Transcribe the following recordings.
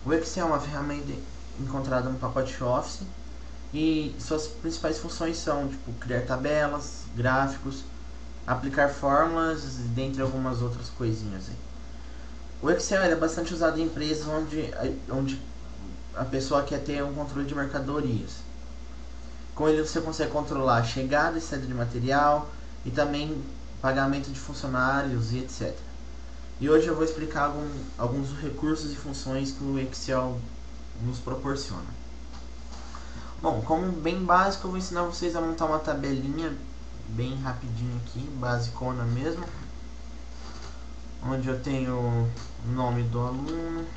O Excel é uma ferramenta encontrada no pacote Office e suas principais funções são tipo, criar tabelas, gráficos, aplicar fórmulas, dentre algumas outras coisinhas aí. O Excel é bastante usado em empresas onde a pessoa quer ter um controle de mercadorias. Com ele você consegue controlar a chegada e saída de material e também pagamento de funcionários e etc. E hoje eu vou explicar alguns recursos e funções que o Excel nos proporciona. Bom, como bem básico, eu vou ensinar vocês a montar uma tabelinha bem rapidinho aqui, basicona mesmo, onde eu tenho o nome do aluno,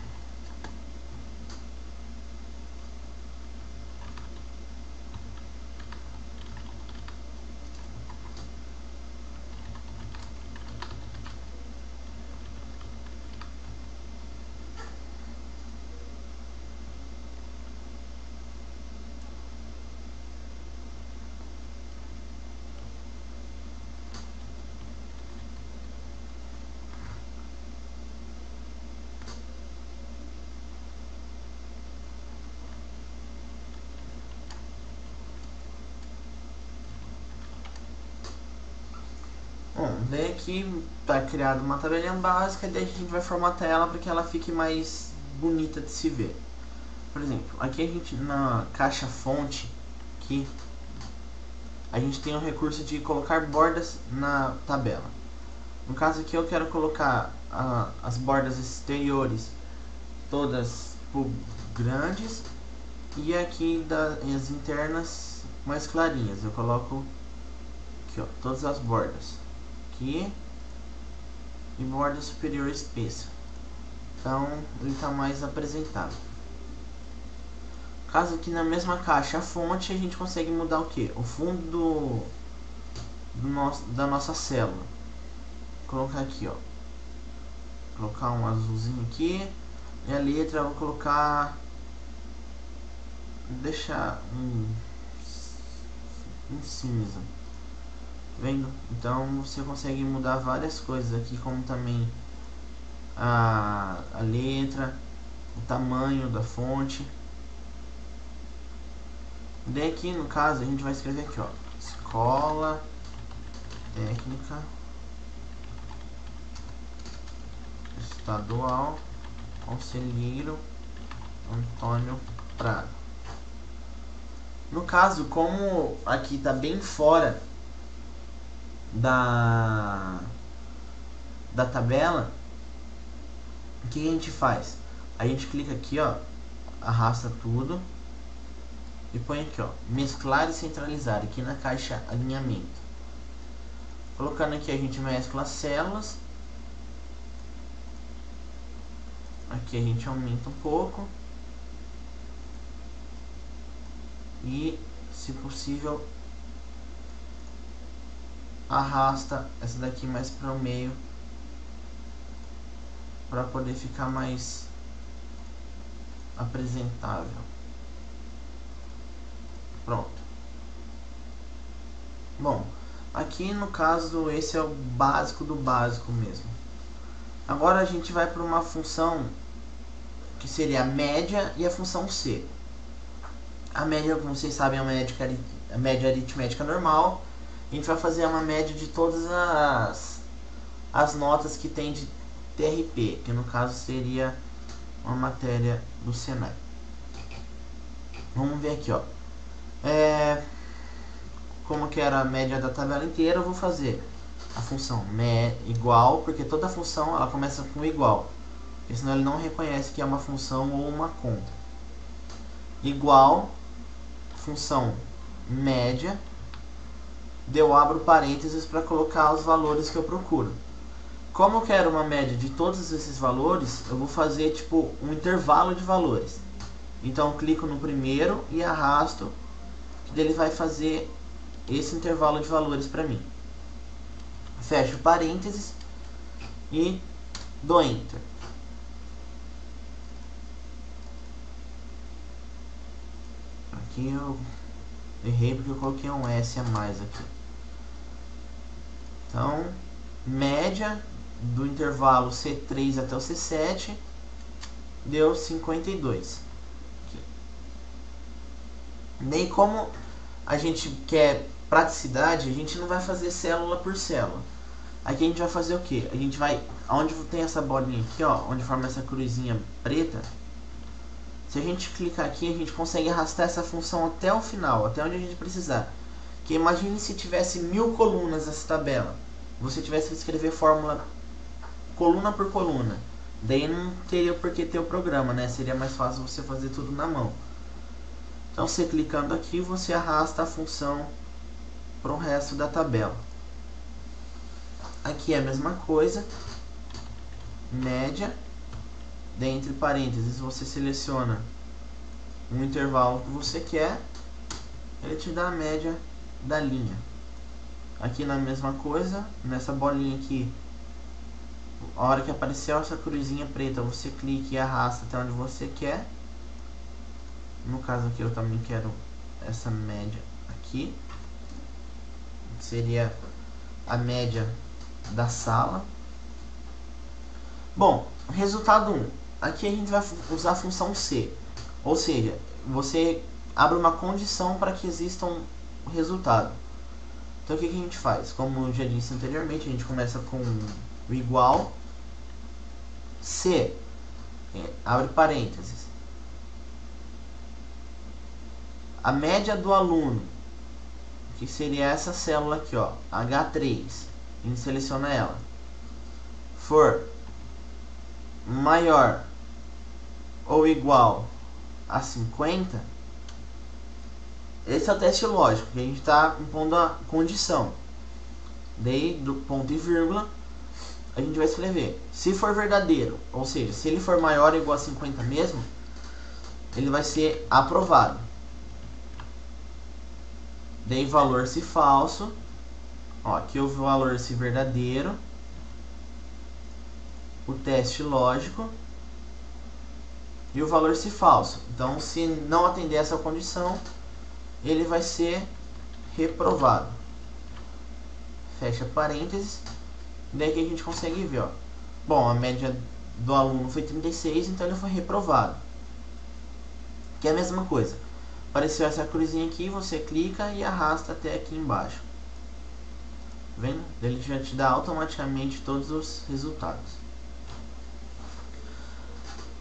Bom, daí aqui está criada uma tabelinha básica e daí a gente vai formatar ela para que ela fique mais bonita de se ver. Por exemplo, aqui a gente na caixa fonte, aqui, a gente tem o recurso de colocar bordas na tabela. No caso aqui eu quero colocar as bordas exteriores todas grandes e aqui as internas mais clarinhas. Eu coloco aqui, ó, todas as bordas aqui e borda superior espessa. Então ele está mais apresentável. Caso aqui na mesma caixa a fonte, a gente consegue mudar o que? O fundo da nossa célula. Vou colocar aqui, ó. Vou colocar um azulzinho aqui. E a letra eu vou colocar. Deixar um cinza. Vendo? Então você consegue mudar várias coisas aqui, como também a letra, o tamanho da fonte. Daí aqui no caso a gente vai escrever aqui, ó, Escola Técnica Estadual Conselheiro Antônio Prado. No caso, como aqui tá bem fora da tabela, o que a gente faz? A gente clica aqui, ó, arrasta tudo e põe aqui, ó, mesclar e centralizar, aqui na caixa alinhamento. Colocando aqui a gente mescla as células. Aqui a gente aumenta um pouco. E, se possível, arrasta essa daqui mais para o meio, para poder ficar mais apresentável. Pronto. Bom, aqui no caso esse é o básico do básico mesmo. Agora a gente vai para uma função que seria a média e a função C. A média, como vocês sabem, é a média aritmética normal. A gente vai fazer uma média de todas as notas que tem de TRP, que no caso seria uma matéria do Senai. Vamos ver aqui, ó. Como que era a média da tabela inteira, eu vou fazer a função igual, porque toda função ela começa com igual, porque senão ele não reconhece que é uma função ou uma conta. Igual, função média, eu abro parênteses para colocar os valores que eu procuro. Como eu quero uma média de todos esses valores, eu vou fazer tipo um intervalo de valores. Então eu clico no primeiro e arrasto, que ele vai fazer esse intervalo de valores para mim. Fecho parênteses e dou Enter. Aqui eu errei porque eu coloquei um S a mais aqui. Então, média do intervalo C3 até o C7 deu 52. Aqui. Nem como a gente quer praticidade, a gente não vai fazer célula por célula. Aqui a gente vai fazer o que? A gente vai, onde tem essa bolinha aqui, ó, onde forma essa cruzinha preta, se a gente clicar aqui, a gente consegue arrastar essa função até o final, até onde a gente precisar. Que imagine se tivesse 1000 colunas essa tabela, você tivesse que escrever fórmula coluna por coluna, daí não teria por que ter o programa, né? Seria mais fácil você fazer tudo na mão. Então você clicando aqui, você arrasta a função para o resto da tabela. Aqui é a mesma coisa, média, entre parênteses você seleciona um intervalo que você quer, ele te dá a média da linha. Aqui na mesma coisa, nessa bolinha aqui, a hora que apareceu essa cruzinha preta, você clica e arrasta até onde você quer. No caso aqui eu também quero essa média aqui, que seria a média da sala. Bom, resultado 1. Aqui a gente vai usar a função C. Ou seja, você abre uma condição para que exista um resultado. Então o que a gente faz? Como eu já disse anteriormente, a gente começa com o igual C, abre parênteses, a média do aluno, que seria essa célula aqui, ó, H3, a gente seleciona ela, for maior ou igual a 50, esse é o teste lógico, que a gente está impondo a condição. Daí, do ponto e vírgula, a gente vai escrever. Se for verdadeiro, ou seja, se ele for maior ou igual a 50 mesmo, ele vai ser aprovado. Daí, valor se falso. Ó, aqui o valor se verdadeiro. O teste lógico. E o valor se falso. Então, se não atender essa condição, ele vai ser reprovado. Fecha parênteses. Daí que a gente consegue ver, ó. Bom, a média do aluno foi 36, então ele foi reprovado. Que é a mesma coisa. Apareceu essa cruzinha aqui, você clica e arrasta até aqui embaixo. Tá vendo? Ele já te dá automaticamente todos os resultados.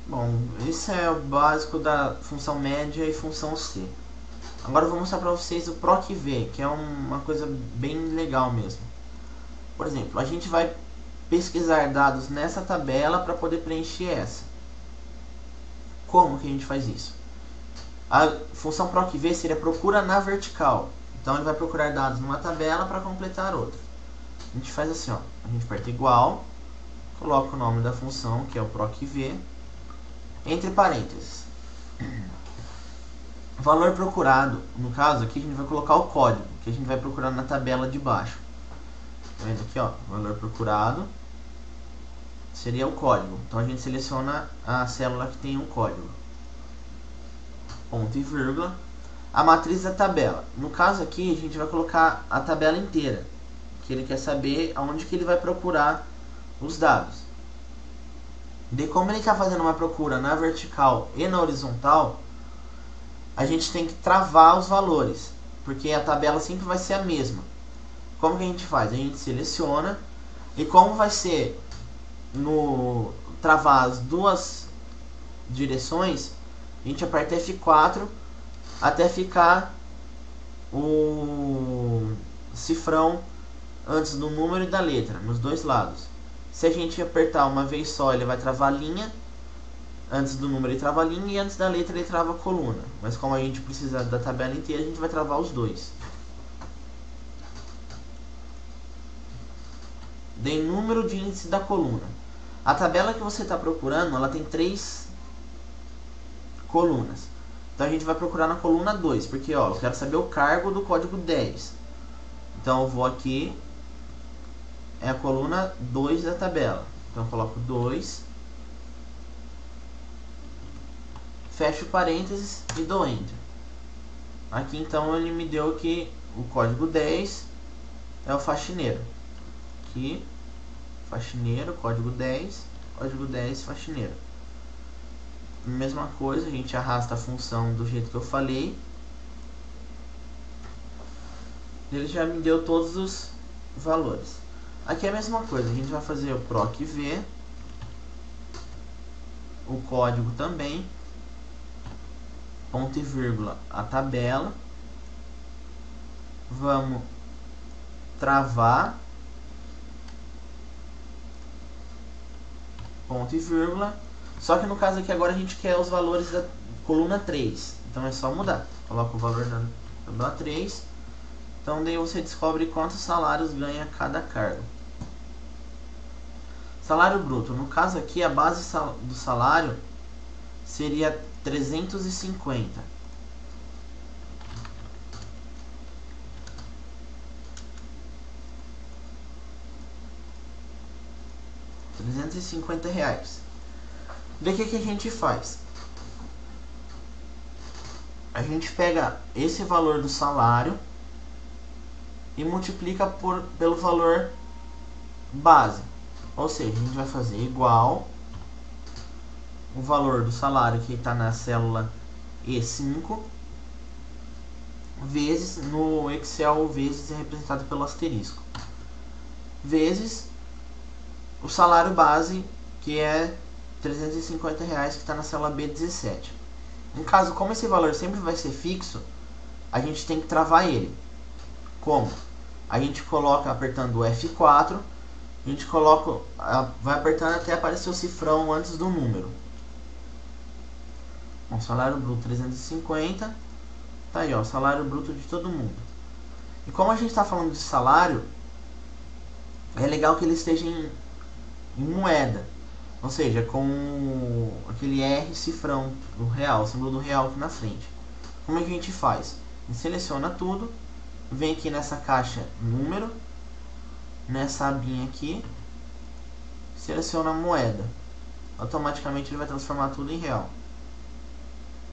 Bom, esse é o básico da função média e função C. Agora eu vou mostrar para vocês o PROC-V, que é uma coisa bem legal mesmo. Por exemplo, a gente vai pesquisar dados nessa tabela para poder preencher essa. Como que a gente faz isso? A função PROC-V seria procura na vertical. Então ele vai procurar dados numa tabela para completar outra. A gente faz assim, ó. A gente aperta igual, coloca o nome da função, que é o PROC-V, entre parênteses. Valor procurado, no caso aqui a gente vai colocar o código, que a gente vai procurar na tabela de baixo. Tá vendo aqui, ó, valor procurado seria o código. Então a gente seleciona a célula que tem um código. Ponto e vírgula. A matriz da tabela. No caso aqui a gente vai colocar a tabela inteira, que ele quer saber aonde que ele vai procurar os dados. De como ele está fazendo uma procura na vertical e na horizontal, a gente tem que travar os valores, porque a tabela sempre vai ser a mesma. Como que a gente faz? A gente seleciona, e como vai ser no travar as duas direções, a gente aperta F4 até ficar o cifrão antes do número e da letra, nos dois lados. Se a gente apertar uma vez só, ele vai travar a linha. Antes do número ele trava a linha e antes da letra ele trava a coluna. Mas como a gente precisa da tabela inteira, a gente vai travar os dois. Dê número de índice da coluna. A tabela que você está procurando, ela tem 3 colunas. Então a gente vai procurar na coluna 2, porque ó, eu quero saber o cargo do código 10. Então eu vou aqui, é a coluna 2 da tabela. Então eu coloco 2, fecho parênteses e dou Enter. Aqui então ele me deu que o código 10 é o faxineiro. Aqui, faxineiro, código 10, faxineiro. mesma coisa, a gente arrasta a função do jeito que eu falei. Ele já me deu todos os valores. Aqui é a mesma coisa, a gente vai fazer o proc v, o código também, ponto e vírgula a tabela, vamos travar, ponto e vírgula, só que no caso aqui agora a gente quer os valores da coluna 3, então é só mudar, coloca o valor da tabela 3, então daí você descobre quantos salários ganha cada cargo. Salário bruto, no caso aqui a base do salário seria 350. R$350. Daí o que a gente faz? A gente pega esse valor do salário e multiplica pelo valor base. Ou seja, a gente vai fazer igual o valor do salário que está na célula E5 vezes, no Excel o vezes é representado pelo asterisco, vezes o salário base, que é R$350, que está na célula B17. No caso, como esse valor sempre vai ser fixo, a gente tem que travar ele. Como? A gente coloca apertando o F4, a gente coloca, vai apertando até aparecer o cifrão antes do número. O salário bruto 350, tá aí, ó, o salário bruto de todo mundo. E como a gente está falando de salário, é legal que ele esteja em moeda, ou seja, com aquele R cifrão do real, o símbolo do real aqui na frente. Como é que a gente faz? A gente seleciona tudo, vem aqui nessa caixa número, nessa abinha aqui, seleciona a moeda, automaticamente ele vai transformar tudo em real.